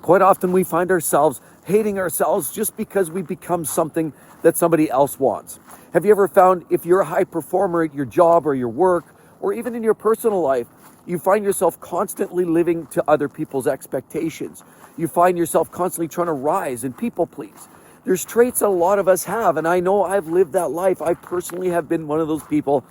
Quite often we find ourselves hating ourselves just because we become something that somebody else wants. Have you ever found if you're a high performer at your job or your work, or even in your personal life, you find yourself constantly living to other people's expectations. You find yourself constantly trying to rise and people please. There's traits a lot of us have, and I know I've lived that life. I personally have been one of those people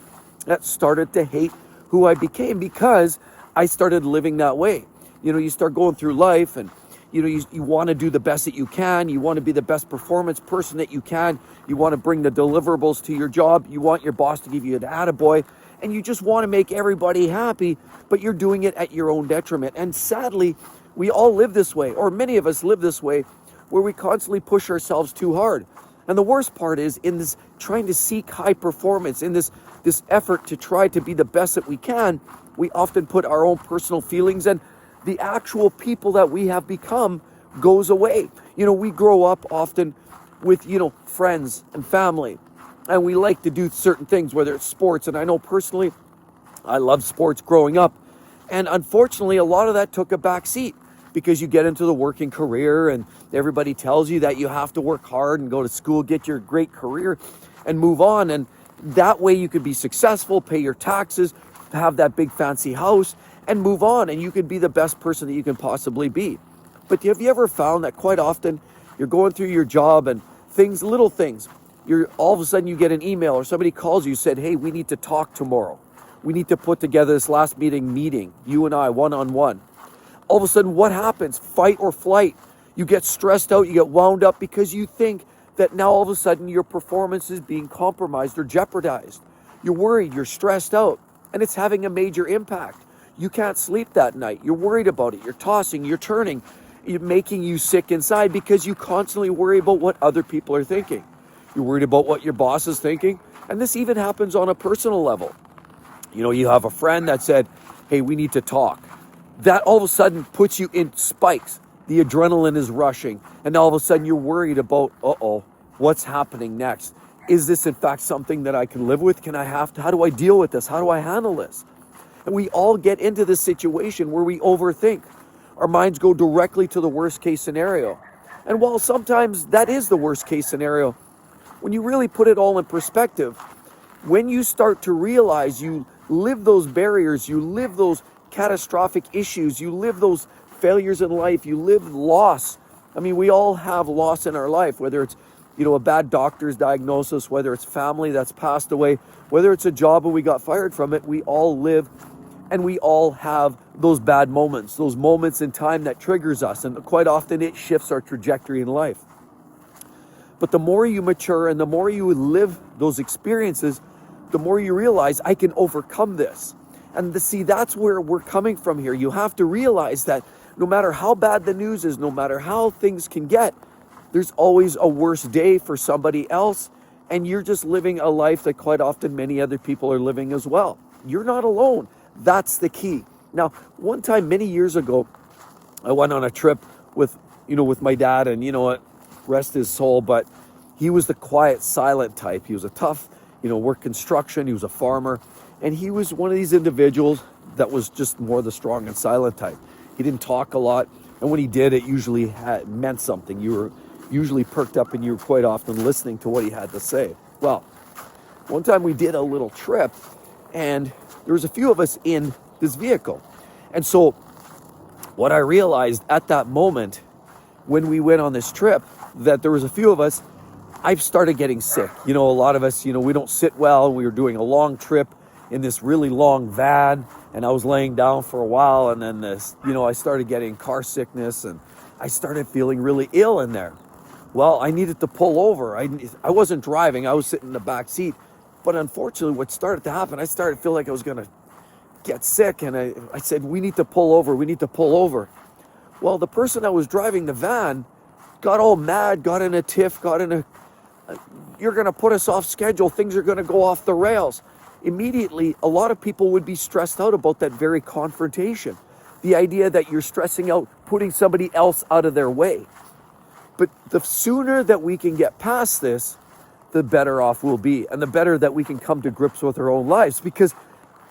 that started to hate who I became because I started living that way. You start going through life and you want to do the best that you can. You want to be the best performance person that you can. You want to bring the deliverables to your job. You want your boss to give you an attaboy. And you just want to make everybody happy, but you're doing it at your own detriment. And sadly, we all live this way, or many of us live this way, where we constantly push ourselves too hard. And the worst part is in this trying to seek high performance, in this effort to try to be the best that we can, we often put our own personal feelings and the actual people that we have become goes away. We grow up often with, friends and family, and we like to do certain things, whether it's sports. And I know personally, I loved sports growing up. And unfortunately, a lot of that took a back seat because you get into the working career and everybody tells you that you have to work hard and go to school, get your great career and move on. And that way you could be successful, pay your taxes, have that big fancy house and move on. And you could be the best person that you can possibly be. But have you ever found that quite often you're going through your job and little things, all of a sudden you get an email or somebody calls you, said, hey, we need to talk tomorrow. We need to put together this last meeting, you and I, one-on-one. All of a sudden, what happens? Fight or flight. You get stressed out, you get wound up because you think that now all of a sudden your performance is being compromised or jeopardized. You're worried, you're stressed out, and it's having a major impact. You can't sleep that night. You're worried about it. You're tossing, you're turning, it's making you sick inside because you constantly worry about what other people are thinking. You're worried about what your boss is thinking. And this even happens on a personal level. You have a friend that said, hey, we need to talk. That all of a sudden puts you in spikes. The adrenaline is rushing. And all of a sudden you're worried about, what's happening next? Is this in fact something that I can live with? How do I deal with this? How do I handle this? And we all get into this situation where we overthink. Our minds go directly to the worst case scenario. And while sometimes that is the worst case scenario, when you really put it all in perspective, when you start to realize you live those barriers, you live those catastrophic issues, you live those failures in life, you live loss. I mean, we all have loss in our life, whether it's, a bad doctor's diagnosis, whether it's family that's passed away, whether it's a job and we got fired from it, we all live and we all have those bad moments, those moments in time that triggers us. And quite often it shifts our trajectory in life. But the more you mature and the more you live those experiences, the more you realize I can overcome this. And that's where we're coming from here. You have to realize that no matter how bad the news is, no matter how things can get, there's always a worse day for somebody else. And you're just living a life that quite often many other people are living as well. You're not alone. That's the key. Now, one time many years ago, I went on a trip with my dad, and rest his soul, but he was the quiet, silent type. He was a tough, worked construction. He was a farmer. And he was one of these individuals that was just more the strong and silent type. He didn't talk a lot. And when he did, it usually meant something. You were usually perked up and you were quite often listening to what he had to say. Well, one time we did a little trip and there was a few of us in this vehicle. And so what I realized at that moment when we went on this trip, that there was a few of us, I started getting sick. A lot of us, we don't sit well. We were doing a long trip in this really long van, and I was laying down for a while, and then I started getting car sickness, and I started feeling really ill in there. Well, I needed to pull over. I wasn't driving. I was sitting in the back seat. But unfortunately, what started to happen, I started to feel like I was going to get sick, and I said, we need to pull over. We need to pull over. Well, the person that was driving the van got all mad, got in a tiff, you're going to put us off schedule. Things are going to go off the rails. Immediately, a lot of people would be stressed out about that very confrontation. The idea that you're stressing out, putting somebody else out of their way. But the sooner that we can get past this, the better off we'll be. And the better that we can come to grips with our own lives. Because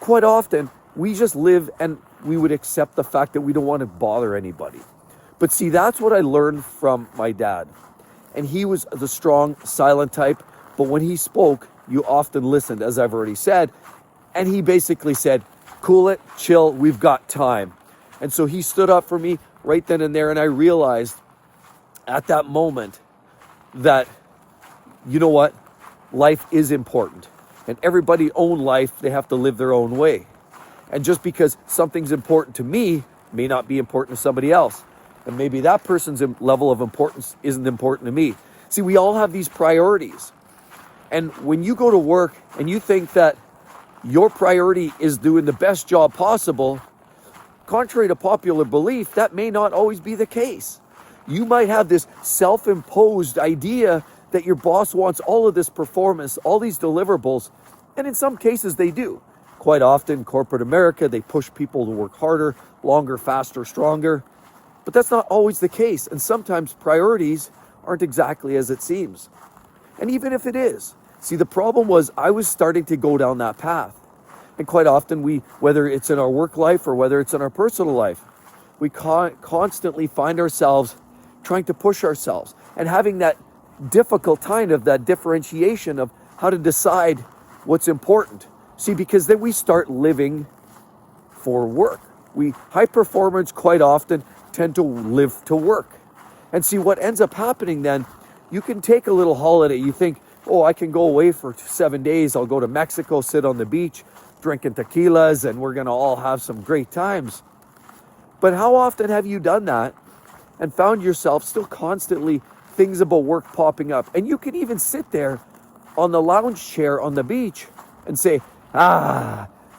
quite often, we just live and we would accept the fact that we don't want to bother anybody. But see, that's what I learned from my dad. And he was the strong, silent type. But when he spoke, you often listened, as I've already said. And he basically said, cool it, chill, we've got time. And so he stood up for me right then and there. And I realized at that moment that, you know what, life is important. And everybody's own life, they have to live their own way. And just because something's important to me may not be important to somebody else. And maybe that person's level of importance isn't important to me. See, we all have these priorities. And when you go to work and you think that your priority is doing the best job possible, contrary to popular belief, that may not always be the case. You might have this self-imposed idea that your boss wants all of this performance, all these deliverables, and in some cases they do. Quite often, corporate America, they push people to work harder, longer, faster, stronger. But that's not always the case, and sometimes priorities aren't exactly as it seems. And even if it is, see, the problem was I was starting to go down that path. And quite often whether it's in our work life or whether it's in our personal life, we constantly find ourselves trying to push ourselves and having that difficult time of that differentiation of how to decide what's important. See, because then we start living for work. High performers quite often tend to live to work. And see, what ends up happening then, you can take a little holiday. You think, oh, I can go away for 7 days. I'll go to Mexico, sit on the beach, drinking tequilas, and we're going to all have some great times. But how often have you done that and found yourself still constantly things about work popping up? And you can even sit there on the lounge chair on the beach and say,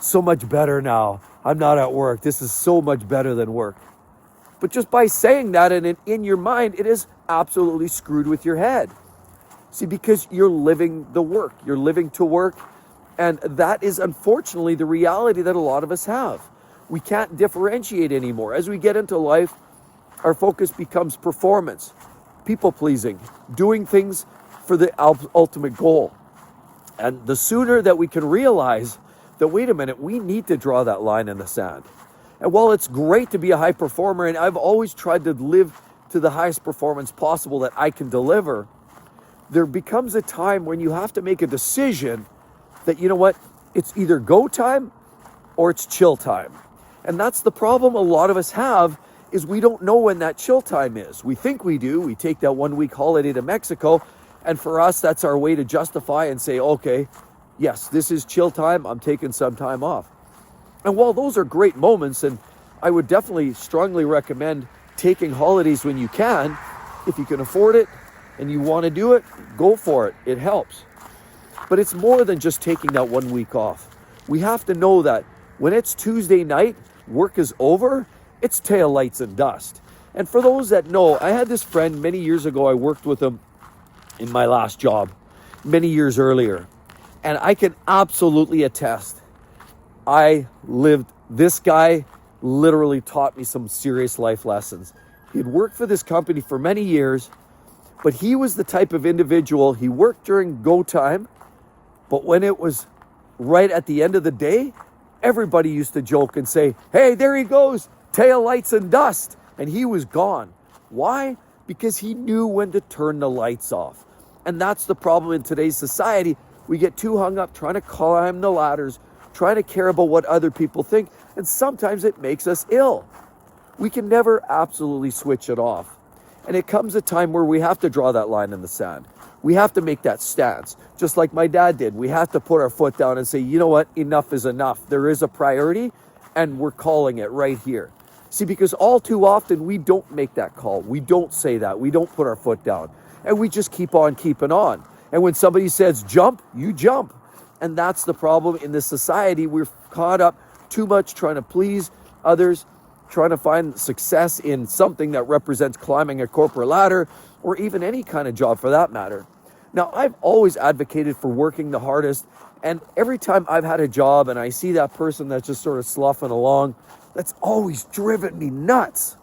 so much better now. I'm not at work. This is so much better than work. But just by saying that and in your mind, it is absolutely screwed with your head. See, because you're living the work. You're living to work. And that is unfortunately the reality that a lot of us have. We can't differentiate anymore. As we get into life, our focus becomes performance, people pleasing, doing things for the ultimate goal. And the sooner that we can realize that, wait a minute, we need to draw that line in the sand. And while it's great to be a high performer, and I've always tried to live to the highest performance possible that I can deliver, there becomes a time when you have to make a decision that, you know what, it's either go time or it's chill time. And that's the problem a lot of us have, is we don't know when that chill time is. We think we do. We take that 1 week holiday to Mexico, and for us, that's our way to justify and say, okay, yes, this is chill time. I'm taking some time off. And while those are great moments, and I would definitely strongly recommend taking holidays when you can, if you can afford it and you want to do it, go for it. It helps. But it's more than just taking that 1 week off. We have to know that when it's Tuesday night, work is over, it's tail lights and dust. And for those that know, I had this friend many years ago. I worked with him in my last job many years earlier. And I can absolutely attest, this guy literally taught me some serious life lessons. He had worked for this company for many years, but he was the type of individual, he worked during go time, but when it was right at the end of the day, everybody used to joke and say, hey, there he goes, tail lights and dust. And he was gone. Why? Because he knew when to turn the lights off. And that's the problem in today's society. We get too hung up trying to climb the ladders, trying to care about what other people think, and sometimes it makes us ill. We can never absolutely switch it off. And it comes a time where we have to draw that line in the sand. We have to make that stance, just like my dad did. We have to put our foot down and say, you know what, enough is enough. There is a priority, and we're calling it right here. See, because all too often, we don't make that call. We don't say that. We don't put our foot down. And we just keep on keeping on. And when somebody says jump, you jump. And that's the problem in this society. We're caught up too much trying to please others, trying to find success in something that represents climbing a corporate ladder, or even any kind of job for that matter. Now, I've always advocated for working the hardest, and every time I've had a job and I see that person that's just sort of sloughing along, that's always driven me nuts.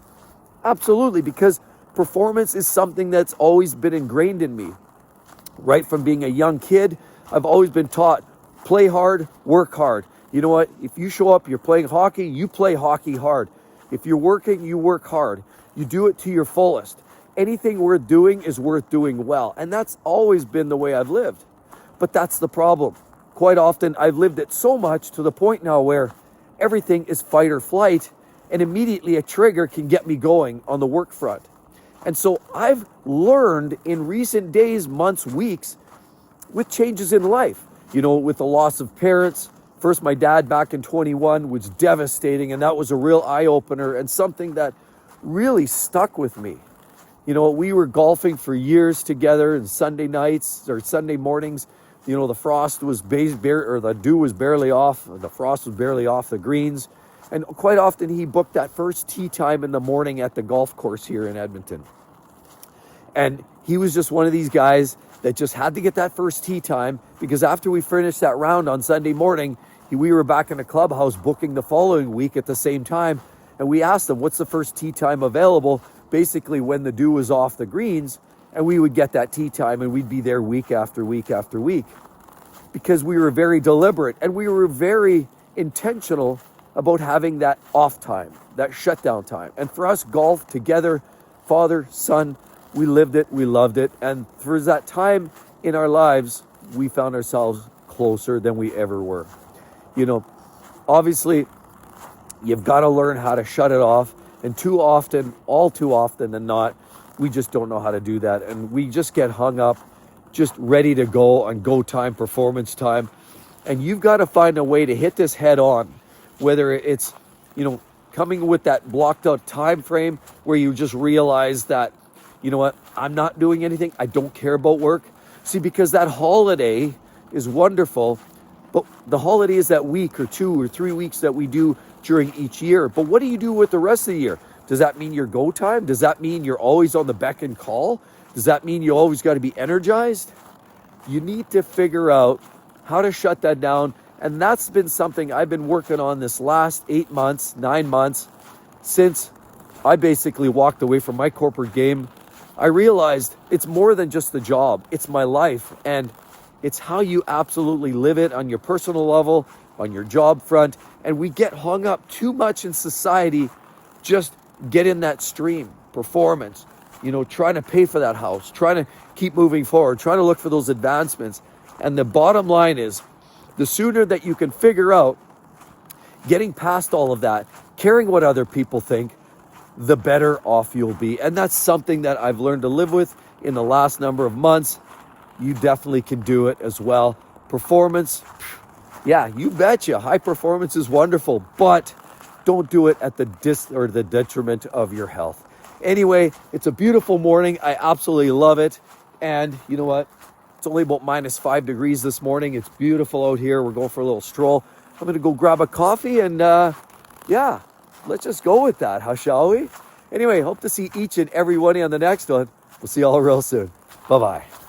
Absolutely, because performance is something that's always been ingrained in me. Right from being a young kid, I've always been taught, play hard, work hard. You know what? If you show up, you're playing hockey, you play hockey hard. If you're working, you work hard. You do it to your fullest. Anything worth doing is worth doing well. And that's always been the way I've lived. But that's the problem. Quite often, I've lived it so much to the point now where everything is fight or flight, and immediately a trigger can get me going on the work front. And so I've learned in recent days, months, weeks, with changes in life, with the loss of parents. First, my dad back in 21 was devastating, and that was a real eye-opener and something that really stuck with me. We were golfing for years together, and Sunday nights or Sunday mornings, the frost was the dew was barely off, the frost was barely off the greens. And quite often he booked that first tee time in the morning at the golf course here in Edmonton. And he was just one of these guys that just had to get that first tee time, because after we finished that round on Sunday morning, we were back in the clubhouse booking the following week at the same time. And we asked him, what's the first tee time available? Basically when the dew was off the greens, and we would get that tee time and we'd be there week after week after week, because we were very deliberate and we were very intentional about having that off time, that shutdown time. And for us, golf together, father, son, we lived it, we loved it. And for that time in our lives, we found ourselves closer than we ever were. Obviously, you've got to learn how to shut it off. And too often than not, we just don't know how to do that. And we just get hung up, just ready to go on go time, performance time. And you've got to find a way to hit this head on, whether it's, coming with that blocked out time frame where you just realize that, I'm not doing anything. I don't care about work. See, because that holiday is wonderful, but the holiday is that week or 2 or 3 weeks that we do during each year. But what do you do with the rest of the year? Does that mean your go time? Does that mean you're always on the beck and call? Does that mean you always got to be energized? You need to figure out how to shut that down. And that's been something I've been working on this last 8 months, 9 months, since I basically walked away from my corporate game. I realized it's more than just the job. It's my life. And it's how you absolutely live it on your personal level, on your job front. And we get hung up too much in society, just get in that stream, performance, trying to pay for that house, trying to keep moving forward, trying to look for those advancements. And the bottom line is, the sooner that you can figure out getting past all of that, caring what other people think, the better off you'll be. And that's something that I've learned to live with in the last number of months. You definitely can do it as well. Performance, yeah, you betcha. High performance is wonderful, but don't do it at the detriment of your health. Anyway, it's a beautiful morning. I absolutely love it. And you know what? It's only about -5 degrees this morning. It's beautiful out here. We're going for a little stroll. I'm going to go grab a coffee and let's just go with that, shall we? Anyway, hope to see each and every one on the next one. We'll see you all real soon. Bye-bye.